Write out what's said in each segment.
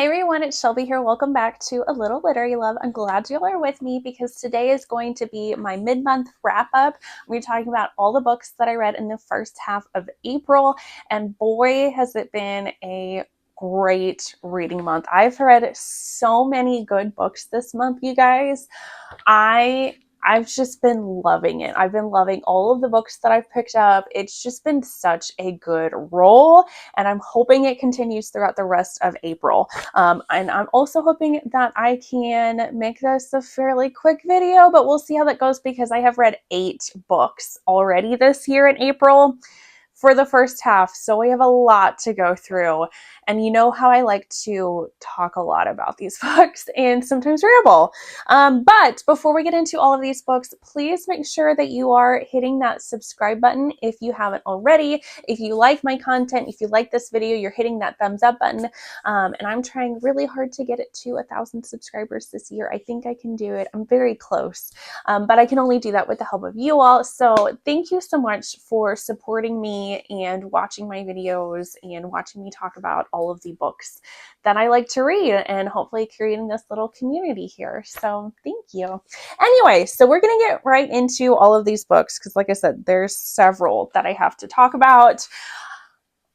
Hey everyone, it's Shelby here. Welcome back to A Little Literary Love. I'm glad you all are with me because today is going to be my mid-month wrap-up. We're talking about all the books that I read in the first half of April, and boy, has it been a great reading month. I've read so many good books this month, you guys. I've just been loving it. I've been loving all of the books that I've picked up. It's just been such a good roll, and I'm hoping it continues throughout the rest of April. And I'm also hoping that I can make this a fairly quick video, but we'll see how that goes because I have read 8 books already this year in April for the first half, so we have a lot to go through. And you know how I like to talk a lot about these books and sometimes ramble. But before we get into all of these books, please make sure that you are hitting that subscribe button if you haven't already. If you like my content, if you like this video, you're hitting that thumbs up button. And I'm trying really hard to get it to 1,000 subscribers this year. I think I can do it. I'm very close, but I can only do that with the help of you all. So thank you so much for supporting me and watching my videos and watching me talk about all of the books that I like to read and hopefully creating this little community here. So thank you. Anyway, so we're going to get right into all of these books because like I said, there's several that I have to talk about.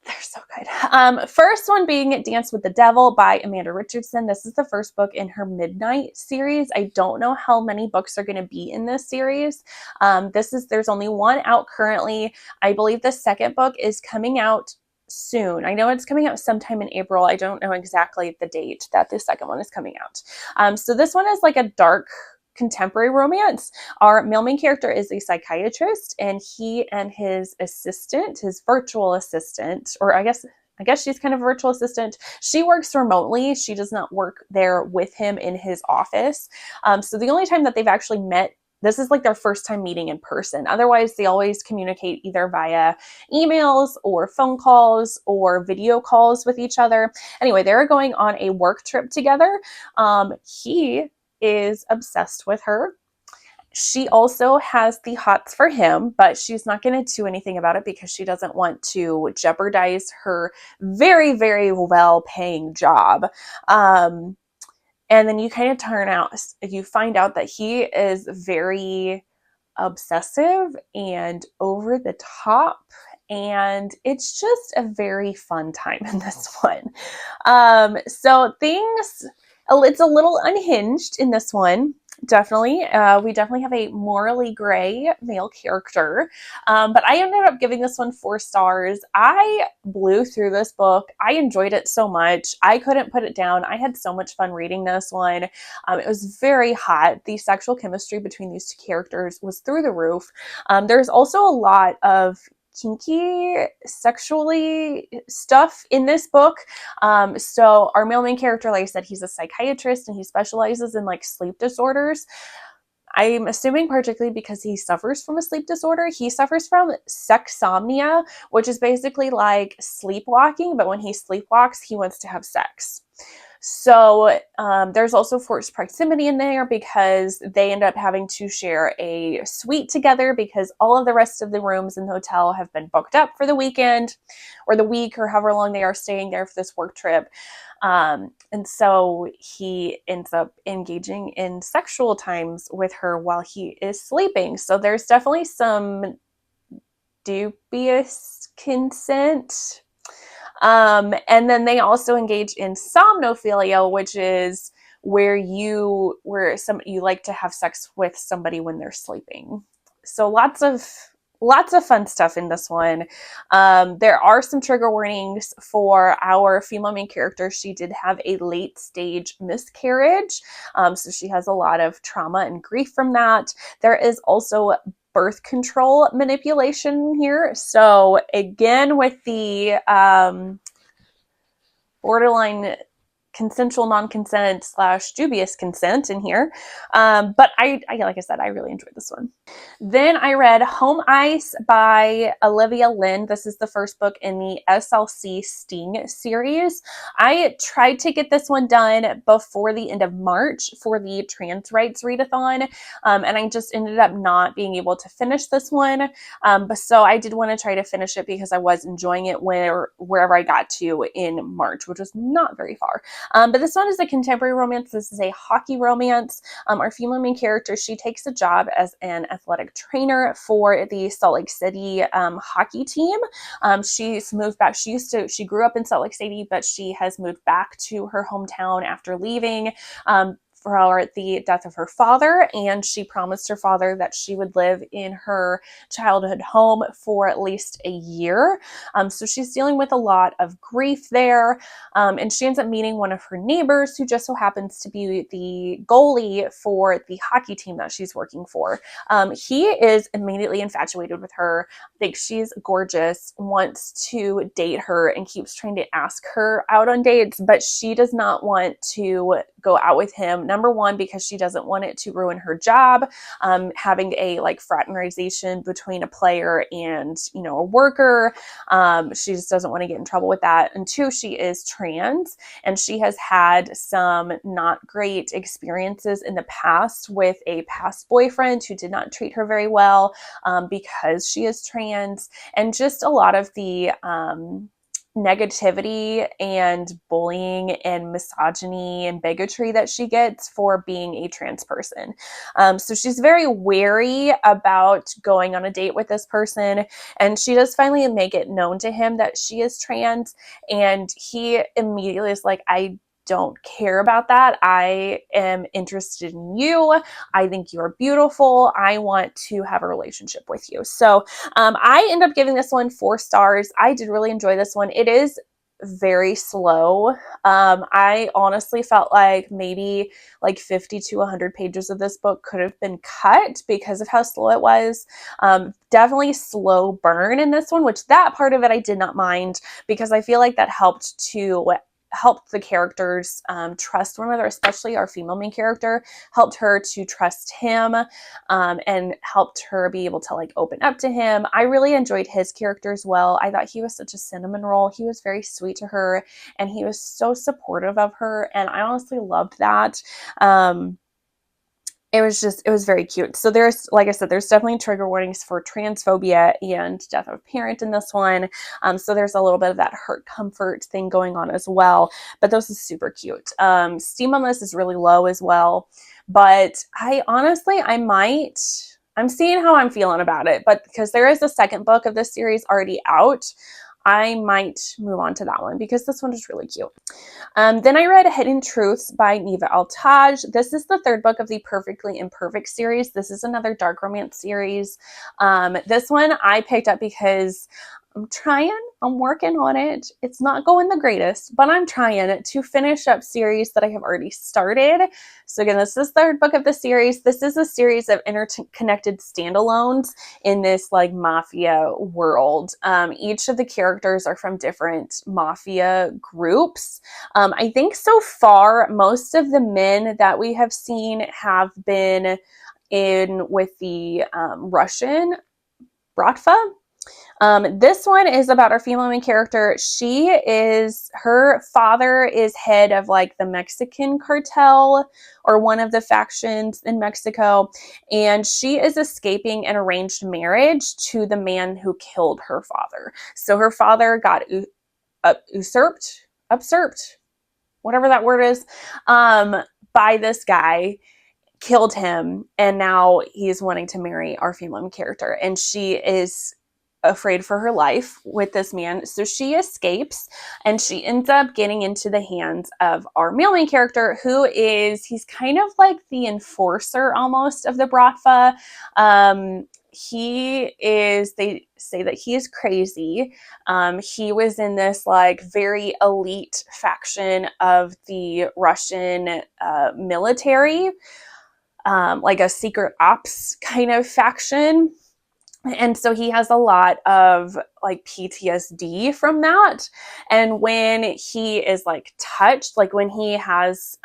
They're so good. First one being Dance with the Devil by Amanda Richardson. This is the first book in her Midnight series. I don't know how many books are going to be in this series. There's only one out currently. I believe the second book is coming out soon. I know it's coming out sometime in April. I don't know exactly the date that the second one is coming out. So this one is like a dark contemporary romance. Our male main character is a psychiatrist, and he and his assistant, his virtual assistant, or I guess she's kind of a virtual assistant. She works remotely. She does not work there with him in his office. So the only time that they've actually met, this is like their first time meeting in person. Otherwise, they always communicate either via emails or phone calls or video calls with each other. Anyway, they're going on a work trip together. He is obsessed with her. She also has the hots for him, but she's not going to do anything about it because she doesn't want to jeopardize her very, very well-paying job. And then you kind of you find out that he is very obsessive and over the top, and it's just a very fun time in this one. It's a little unhinged in this one. Definitely. We definitely have a morally gray male character. But I ended up giving this one 4 stars. I blew through this book. I enjoyed it so much. I couldn't put it down. I had so much fun reading this one. It was very hot. The sexual chemistry between these 2 characters was through the roof. There's also a lot of kinky sexually stuff in this book. So our male main character, like I said, he's a psychiatrist and he specializes in like sleep disorders. I'm assuming particularly because he suffers from a sleep disorder. He suffers from sexsomnia, which is basically like sleepwalking, but when he sleepwalks, he wants to have sex. So there's also forced proximity in there because they end up having to share a suite together because all of the rest of the rooms in the hotel have been booked up for the weekend or the week or however long they are staying there for this work trip. And so he ends up engaging in sexual times with her while he is sleeping. So there's definitely some dubious consent. And then they also engage in somnophilia, which is where you like to have sex with somebody when they're sleeping. So lots of fun stuff in this one. There are some trigger warnings for our female main character. She did have a late stage miscarriage. So she has a lot of trauma and grief from that. There is also birth control manipulation here. So again, with the borderline consensual non-consent / dubious consent in here. But I, like I said, I really enjoyed this one. Then I read Home Ice by Olivia Lynn. This is the first book in the SLC Sting series. I tried to get this one done before the end of March for the trans rights readathon, and I just ended up not being able to finish this one. But so I did want to try to finish it because I was enjoying it wherever I got to in March, which was not very far. But this one is a contemporary romance. This is a hockey romance. Our female main character, she takes a job as an athletic trainer for the Salt Lake City hockey team. She's moved back. She grew up in Salt Lake City, but she has moved back to her hometown after leaving. For the death of her father, and she promised her father that she would live in her childhood home for at least a year. So she's dealing with a lot of grief there, and she ends up meeting one of her neighbors who just so happens to be the goalie for the hockey team that she's working for. He is immediately infatuated with her, thinks she's gorgeous, wants to date her, and keeps trying to ask her out on dates, but she does not want to go out with him. Number one, because she doesn't want it to ruin her job, having a like fraternization between a player and, you know, a worker. She just doesn't want to get in trouble with that. And two, she is trans, and she has had some not great experiences in the past with a past boyfriend who did not treat her very well, because she is trans, and just a lot of the negativity and bullying and misogyny and bigotry that she gets for being a trans person. So she's very wary about going on a date with this person, and she does finally make it known to him that she is trans, and he immediately is like, I don't care about that. I am interested in you. I think you're beautiful. I want to have a relationship with you. So I end up giving this one 4 stars. I did really enjoy this one. It is very slow. I honestly felt like maybe like 50 to 100 pages of this book could have been cut because of how slow it was. Definitely slow burn in this one, which that part of it I did not mind, because I feel like that helped the characters trust one another, especially our female main character, helped her to trust him, and helped her be able to like open up to him. I really enjoyed his character as well. I thought he was such a cinnamon roll. He was very sweet to her, and he was so supportive of her, and I honestly loved that. It was very cute. So there's, like I said, there's definitely trigger warnings for transphobia and death of a parent in this one. So there's a little bit of that hurt comfort thing going on as well. But this is super cute. Steam on this is really low as well. But I'm seeing how I'm feeling about it. But because there is a second book of this series already out, I might move on to that one because this one is really cute. Then I read Hidden Truths by Neva Altaj. This is the third book of the Perfectly Imperfect series. This is another dark romance series. This one I picked up because I'm working on it. It's not going the greatest, but I'm trying to finish up series that I have already started. So again, this is the third book of the series. This is a series of interconnected standalones in this like mafia world. Each of the characters are from different mafia groups. I think so far, most of the men that we have seen have been in with the Russian Bratva. This one is about our female main character. Her father is head of like the Mexican cartel or one of the factions in Mexico, and she is escaping an arranged marriage to the man who killed her father. So her father got usurped, whatever that word is, by this guy, killed him, and now he's wanting to marry our female character, and she is afraid for her life with this man. So she escapes, and she ends up getting into the hands of our male main character, he's kind of like the enforcer almost of the Bratva. They say that he is crazy. He was in this like very elite faction of the Russian military, like a secret ops kind of faction. And so he has a lot of like PTSD from that. And when he is like touched, like when he has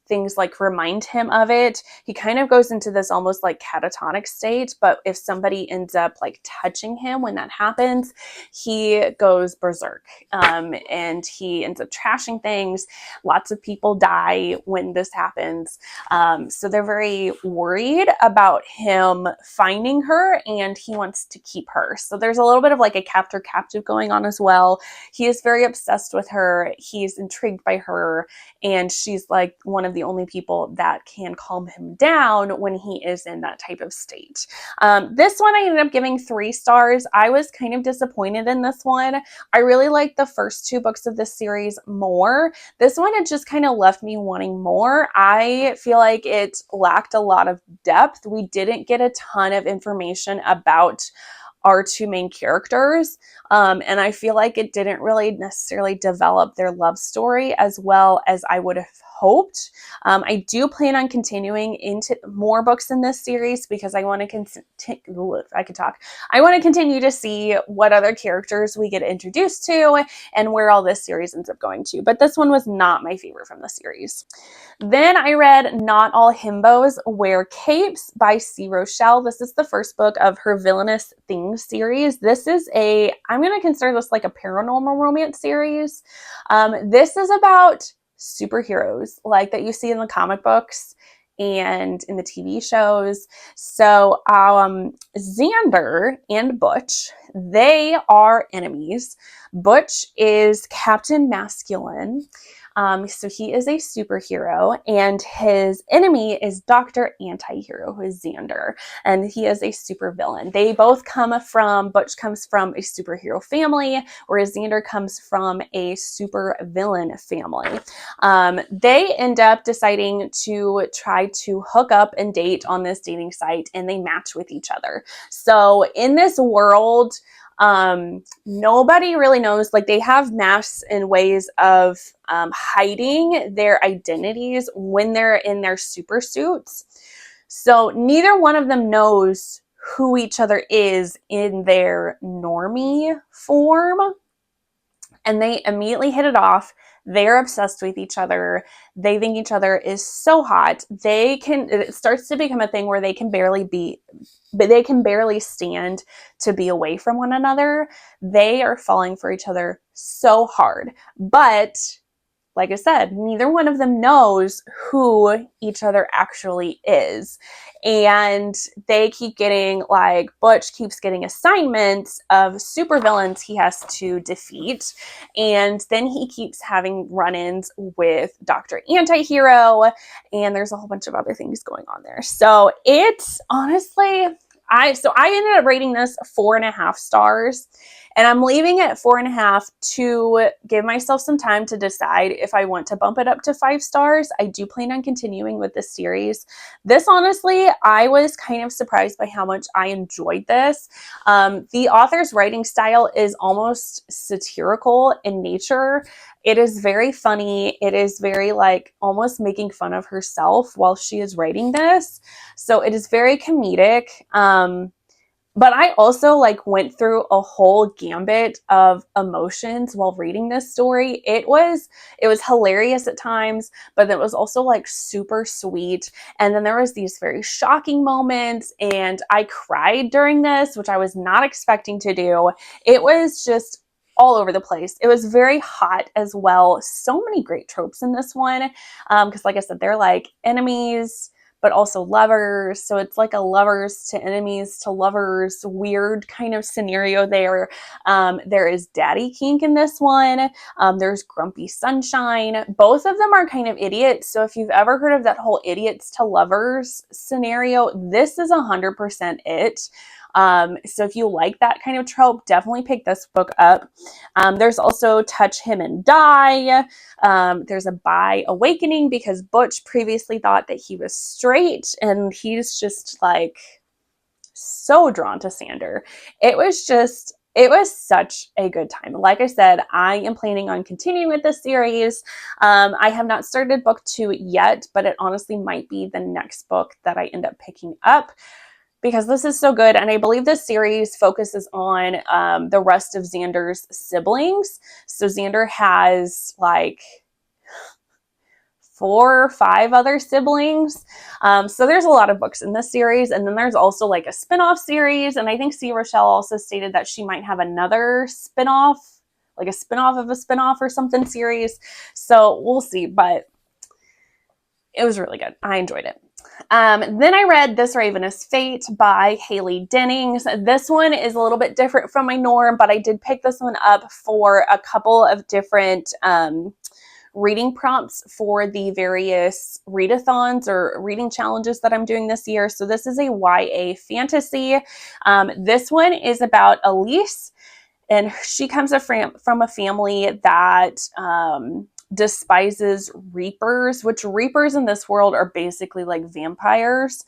things like remind him of it, he kind of goes into this almost like catatonic state. But if somebody ends up like touching him when that happens, he goes berserk, and he ends up trashing things. Lots of people die when this happens. So they're very worried about him finding her, and he wants to keep her. So there's a little bit of like a captor-captive going on as well. He is very obsessed with her. He's intrigued by her, and she's like one of the only people that can calm him down when he is in that type of state. This one I ended up giving 3 stars. I was kind of disappointed in this one. I really liked the first 2 books of this series more. This one, it just kind of left me wanting more. I feel like it lacked a lot of depth. We didn't get a ton of information about our 2 main characters. And I feel like it didn't really necessarily develop their love story as well as I would have hoped. I do plan on continuing into more books in this series because I want to continue. I want to continue to see what other characters we get introduced to and where all this series ends up going to. But this one was not my favorite from the series. Then I read Not All Himbos Wear Capes by C. Rochelle. This is the first book of her Villainous Things series. This is I'm going to consider this like a paranormal romance series. This is about superheroes like that you see in the comic books and in the TV shows. So Xander and Butch, they are enemies. Butch is Captain Masculine. So he is a superhero, and his enemy is Dr. Antihero, who is Xander, and he is a supervillain. They both Butch comes from a superhero family, whereas Xander comes from a supervillain family. They end up deciding to try to hook up and date on this dating site, and they match with each other. So in this world, nobody really knows, like they have masks and ways of hiding their identities when they're in their super suits. So neither one of them knows who each other is in their normie form, and they immediately hit it off. They're obsessed with each other. They think each other is so hot. It starts to become a thing where they can barely stand to be away from one another. They are falling for each other so hard. But like I said, neither one of them knows who each other actually is. And they keep getting, like, Butch keeps getting assignments of supervillains he has to defeat. And then he keeps having run-ins with Dr. Antihero. And there's a whole bunch of other things going on there. So it's honestly, I ended up rating this 4.5 stars. And I'm leaving it 4.5 to give myself some time to decide if I want to bump it up to 5 stars. I do plan on continuing with this series. This, honestly, I was kind of surprised by how much I enjoyed this. The author's writing style is almost satirical in nature. It is very funny. It is very like almost making fun of herself while she is writing this. So it is very comedic. But I also like went through a whole gambit of emotions while reading this story. It was hilarious at times, but it was also like super sweet. And then there was these very shocking moments, and I cried during this, which I was not expecting to do. It was just all over the place. It was very hot as well. So many great tropes in this one. Because like I said, they're like enemies, but also lovers. So it's like a lovers to enemies to lovers weird kind of scenario there. There is daddy kink in this one. There's grumpy sunshine. Both of them are kind of idiots. So if you've ever heard of that whole idiots to lovers scenario, this is 100% it. So if you like that kind of trope, definitely pick this book up. There's also Touch Him and Die. There's a bi awakening because Butch previously thought that he was straight, and he's just like so drawn to Xander. It was such a good time. Like I said, I am planning on continuing with this series. I have not started book 2 yet, but it honestly might be the next book that I end up picking up, because this is so good. And I believe this series focuses on the rest of Xander's siblings. So Xander has like 4 or 5 other siblings. So there's a lot of books in this series. And then there's also like a spin-off series. And I think C. Rochelle also stated that she might have another spin-off, like a spin-off of a spin-off or something series. So we'll see, but it was really good. I enjoyed it. Then I read This Raven is Fate by Haley Dennings. This one is a little bit different from my norm, but I did pick this one up for a couple of different reading prompts for the various readathons or reading challenges that I'm doing this year. So this is a YA fantasy. This one is about Elise, and she comes from a family that despises reapers, which reapers in this world are basically like vampires.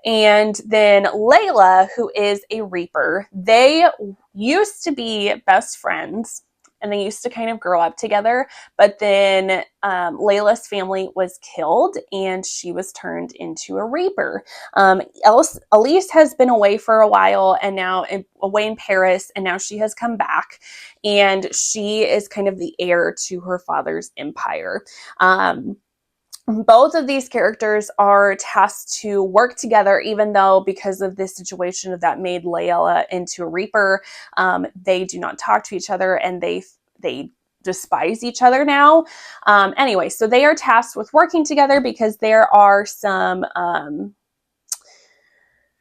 And then Layla, who is a reaper, they used to be best friends and they used to kind of grow up together. But then Layla's family was killed and she was turned into a reaper. Elise has been away for a while and now away in Paris, and now she has come back and she is kind of the heir to her father's empire. Both of these characters are tasked to work together, even though because of this situation that made Layla into a reaper, they do not talk to each other and they despise each other now. Anyway, so they are tasked with working together because there are some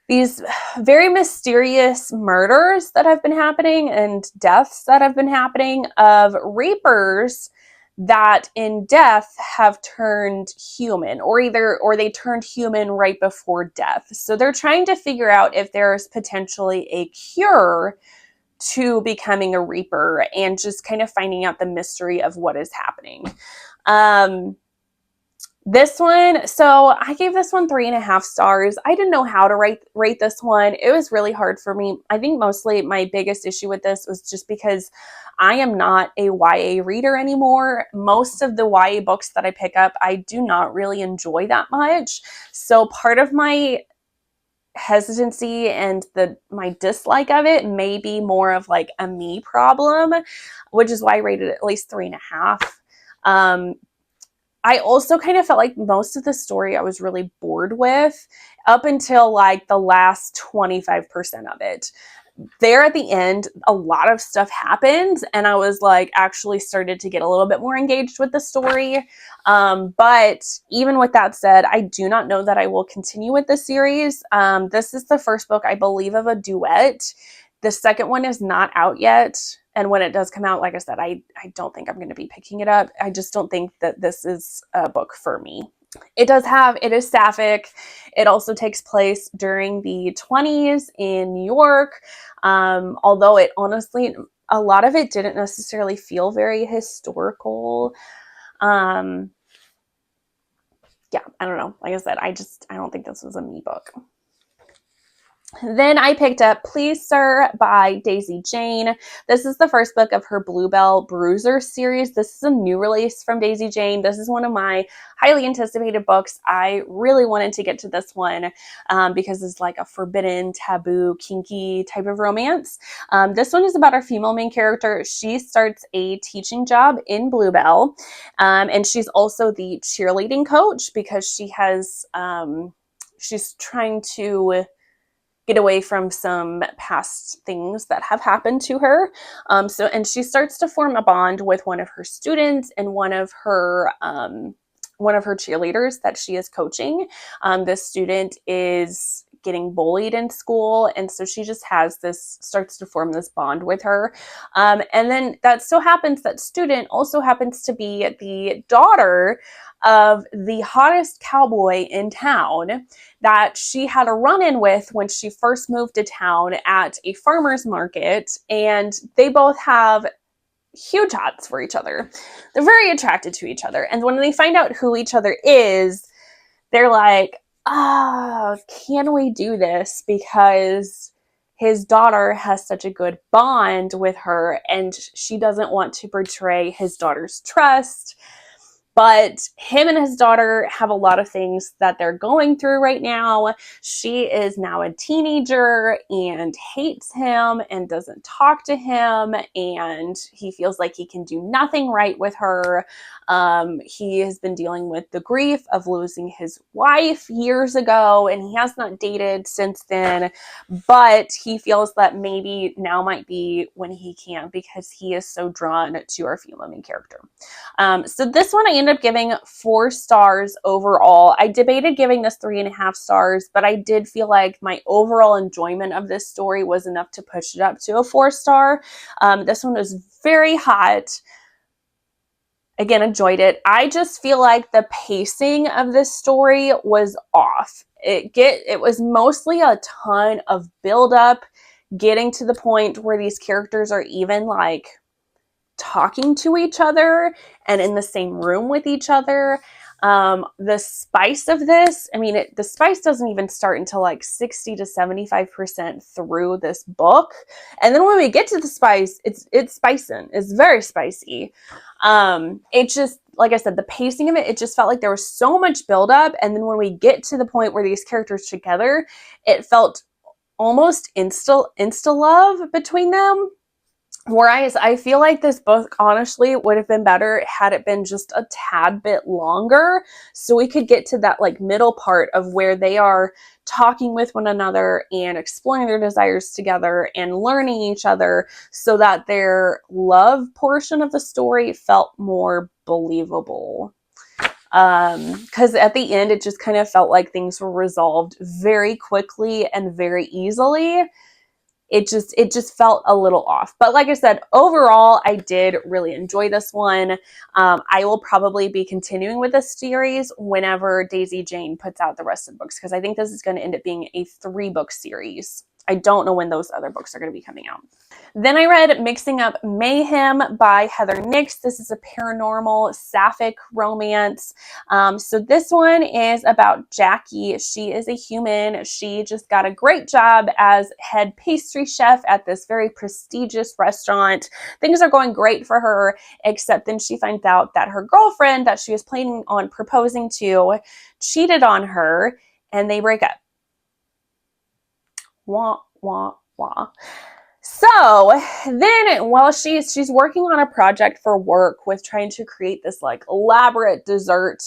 these very mysterious murders that have been happening and deaths that have been happening of reapers that in death have turned human, or they turned human right before death. So they're trying to figure out if there's potentially a cure to becoming a reaper and just kind of finding out the mystery of what is happening. This one, so I gave this one 3.5 stars. I didn't know how to rate this one. It was really hard for me. I think mostly my biggest issue with this was just because I am not a YA reader anymore. Most of the YA books that I pick up, I do not really enjoy that much. So part of my hesitancy and my dislike of it may be more of like a me problem, which is why I rated it at least 3.5. I also kind of felt like most of the story I was really bored with up until like the last 25% of it. There at the end, a lot of stuff happened and I was like actually started to get a little bit more engaged with the story. But even with that said, I do not know that I will continue with the series. This is the first book, I believe, of a duet. The second one is not out yet. And when it does come out, like I said, I don't think I'm going to be picking it up. I just don't think that this is a book for me. It is sapphic. It also takes place during the 20s in New York. Although it honestly, a lot of it didn't necessarily feel very historical. Yeah, I don't know. Like I said, I don't think this was a me book. Then I picked up Please Sir by Daisy Jane. This is the first book of her Bluebell Bruiser series. This is a new release from Daisy Jane. This is one of my highly anticipated books. I really wanted to get to this one because it's like a forbidden, taboo, kinky type of romance. This one is about our female main character. She starts a teaching job in Bluebell, and she's also the cheerleading coach because she has she's trying to get away from some past things that have happened to her. And she starts to form a bond with one of her students and one of her cheerleaders that she is coaching. This student is getting bullied in school, and so she just starts to form this bond with her. And then that so happens that student also happens to be the daughter of the hottest cowboy in town that she had a run-in with when she first moved to town at a farmer's market, and they both have huge hots for each other. They're very attracted to each other, and when they find out who each other is, they're like, oh, can we do this? Because his daughter has such a good bond with her, and she doesn't want to betray his daughter's trust. But him and his daughter have a lot of things that they're going through right now. She is now a teenager and hates him and doesn't talk to him, and he feels like he can do nothing right with her. He has been dealing with the grief of losing his wife years ago, and he has not dated since then, but he feels that maybe now might be when he can, because he is so drawn to our female main character. So this one I ended up giving 4 stars overall. I debated giving this 3.5 stars, but I did feel like my overall enjoyment of this story was enough to push it up to a 4-star. This one was very hot. Again, enjoyed it. I just feel like the pacing of this story was off. It was mostly a ton of buildup, getting to the point where these characters are even like talking to each other and in the same room with each other. The spice of this, the spice doesn't even start until like 60 to 75% through this book. And then when we get to the spice, it's spicing. It's very spicy. It just, like I said, the pacing of it just felt like there was so much buildup. And then when we get to the point where these characters together, it felt almost insta love between them. Whereas I feel like this book honestly would have been better had it been just a tad bit longer, so we could get to that like middle part of where they are talking with one another and exploring their desires together and learning each other, so that their love portion of the story felt more believable. Because at the end, it just kind of felt like things were resolved very quickly and very easily. It just felt a little off. But like I said, overall, I did really enjoy this one. I will probably be continuing with this series whenever Daisy Jane puts out the rest of the books, because I think this is going to end up being a 3-book series. I don't know when those other books are going to be coming out. Then I read Mixing Up Mayhem by Heather Nix. This is a paranormal sapphic romance. So this one is about Jackie. She is a human. She just got a great job as head pastry chef at this very prestigious restaurant. Things are going great for her, except then she finds out that her girlfriend that she was planning on proposing to cheated on her, and they break up. Wah, wah, wah. So then while she's working on a project for work with trying to create this like elaborate dessert,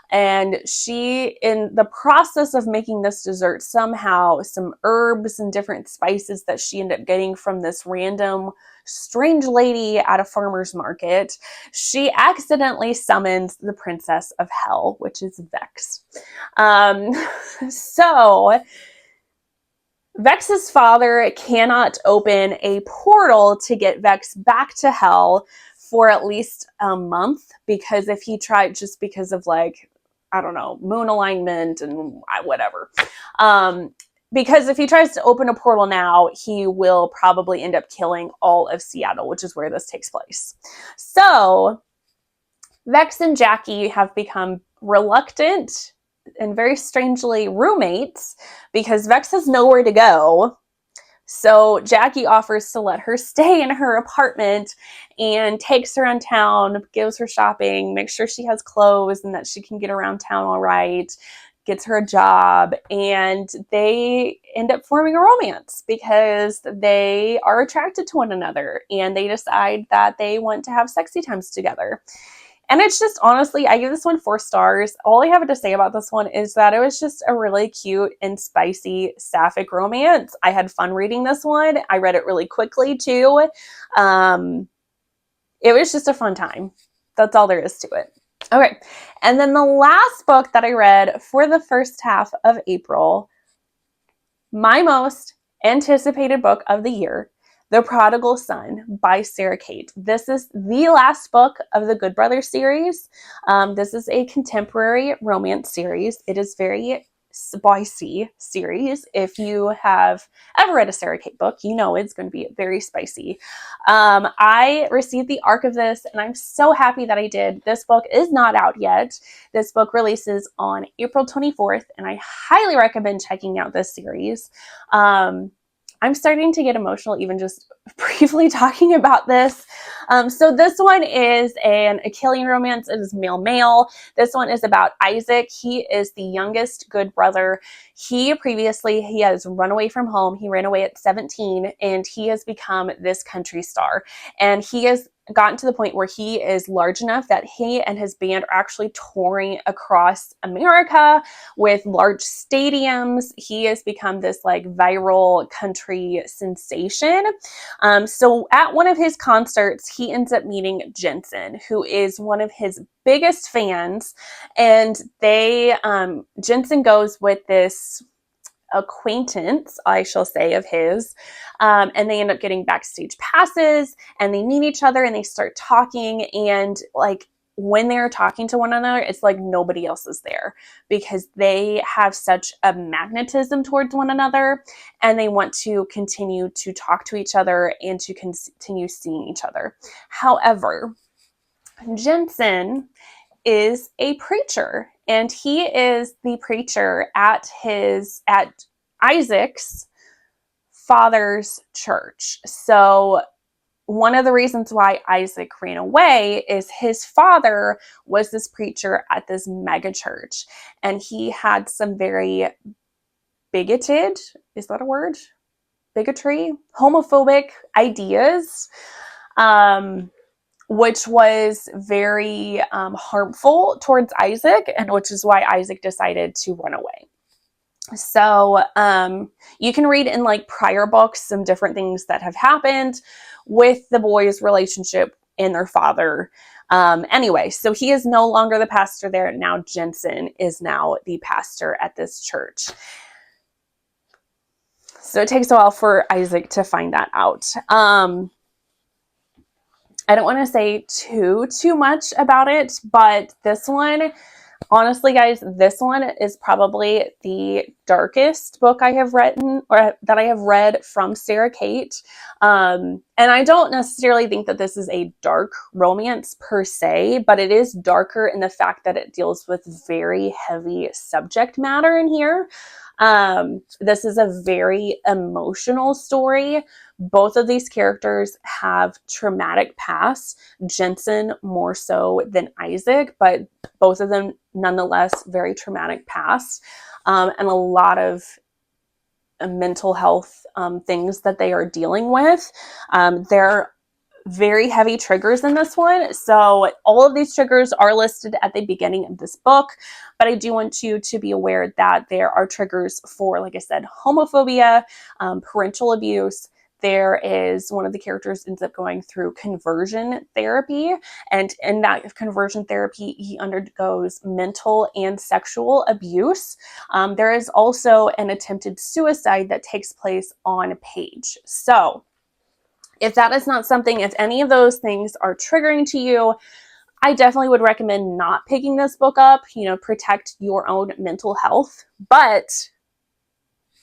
and she, in the process of making this dessert, somehow some herbs and different spices that she ended up getting from this random strange lady at a farmer's market, she accidentally summons the princess of hell, which is Vex. So Vex's father cannot open a portal to get Vex back to hell for at least a month, because if he tried, just because of like, I don't know, moon alignment and whatever. Because if he tries to open a portal now, he will probably end up killing all of Seattle, which is where this takes place. So Vex and Jackie have become reluctant and very strangely roommates, because Vex has nowhere to go. So Jackie offers to let her stay in her apartment and takes her around town, gives her shopping, makes sure she has clothes and that she can get around town all right, gets her a job, and they end up forming a romance because they are attracted to one another and they decide that they want to have sexy times together. And it's just, honestly, I give this one 4 stars. All I have to say about this one is that it was just a really cute and spicy sapphic romance. I had fun reading this one. I read it really quickly too. It was just a fun time. That's all there is to it. Okay. And then the last book that I read for the first half of April, my most anticipated book of the year, The Prodigal Son by Sara Cate. This is the last book of the Good Brothers series. This is a contemporary romance series. It is very spicy series. If you have ever read a Sara Cate book, you know it's going to be very spicy. I received the arc of this, and I'm so happy that I did. This book is not out yet. This book releases on April 24th, and I highly recommend checking out this series. I'm starting to get emotional even just briefly talking about this. So this one is an Achillean romance. It is male-male. This one is about Isaac. He is the youngest good brother. He has run away from home. He ran away at 17, and he has become this country star. And he has gotten to the point where he is large enough that he and his band are actually touring across America with large stadiums. He has become this like viral country sensation. So at one of his concerts, he ends up meeting Jensen, who is one of his biggest fans. And Jensen goes with this acquaintance, I shall say, of his, and they end up getting backstage passes, and they meet each other and they start talking, and like when they're talking to one another, it's like nobody else is there because they have such a magnetism towards one another, and they want to continue to talk to each other and to continue seeing each other. However, Jensen is a preacher, and he is the preacher at Isaac's father's church. So one of the reasons why Isaac ran away is his father was this preacher at this mega church, and he had some very bigoted, is that a word? Bigotry, homophobic ideas. Which was very harmful towards Isaac, and which is why Isaac decided to run away. So you can read in like prior books some different things that have happened with the boys' relationship and their father. Anyway, so he is no longer the pastor there. Now Jensen is now the pastor at this church. So it takes a while for Isaac to find that out. I don't want to say too much about it, but this one, honestly, guys, this one is probably the darkest book I have written or that I have read from Sara Cate. And I don't necessarily think that this is a dark romance per se, but it is darker in the fact that it deals with very heavy subject matter in here. This is a very emotional story. Both of these characters have traumatic pasts, Jensen more so than Isaac, but both of them nonetheless very traumatic pasts, and a lot of mental health things that they are dealing with. There are very heavy triggers in this one. So all of these triggers are listed at the beginning of this book, but I do want you to be aware that there are triggers for, like I said, homophobia, parental abuse. There is one of the characters ends up going through conversion therapy, and in that conversion therapy, he undergoes mental and sexual abuse. There is also an attempted suicide that takes place on page. So if that is not something, if any of those things are triggering to you, I definitely would recommend not picking this book up. Protect your own mental health. But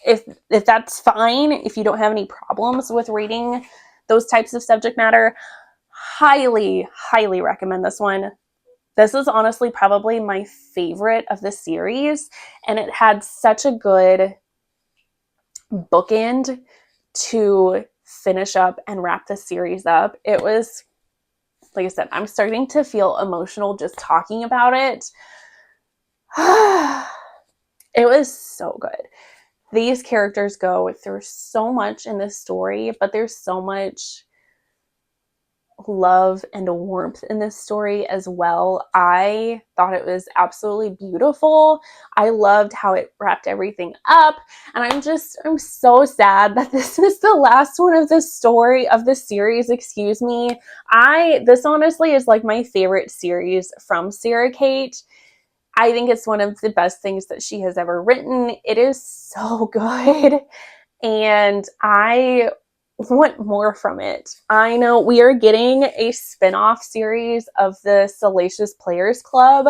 if that's fine, if you don't have any problems with reading those types of subject matter, highly, highly recommend this one. This is honestly probably my favorite of the series, and it had such a good bookend to finish up and wrap the series up. It was, like I said, I'm starting to feel emotional just talking about it. It was so good. These characters go through so much in this story, but there's so much love and warmth in this story as well. I thought it was absolutely beautiful. I loved how it wrapped everything up, and I'm so sad that this is the last one of the story of the series, excuse me. This honestly is like my favorite series from Sara Cate. I think it's one of the best things that she has ever written. It is so good, and I want more from it. I know we are getting a spin-off series of the Salacious Players Club,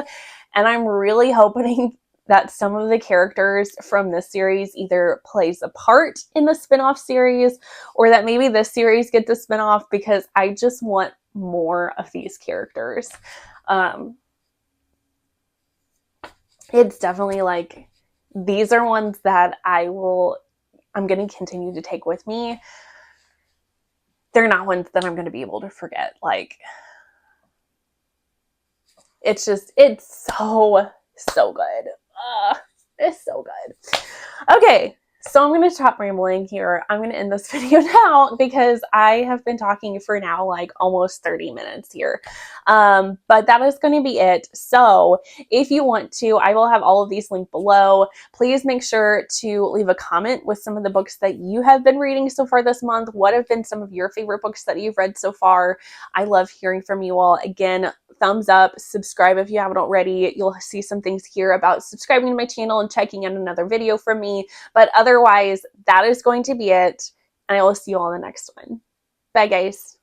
and I'm really hoping that some of the characters from this series either plays a part in the spin-off series, or that maybe this series gets a spin-off, because I just want more of these characters. It's definitely like, these are ones that I will I'm going to continue to take with me, they're not ones that I'm going to be able to forget. Like, it's just, it's so, so good. It's so good. Okay, so I'm going to stop rambling here. I'm going to end this video now because I have been talking for now like almost 30 minutes here. But that is going to be it. So if you want to, I will have all of these linked below. Please make sure to leave a comment with some of the books that you have been reading so far this month. What have been some of your favorite books that you've read so far? I love hearing from you all. Again, thumbs up, subscribe if you haven't already. You'll see some things here about subscribing to my channel and checking out another video from me. But otherwise, that is going to be it. And I will see you all in the next one. Bye, guys.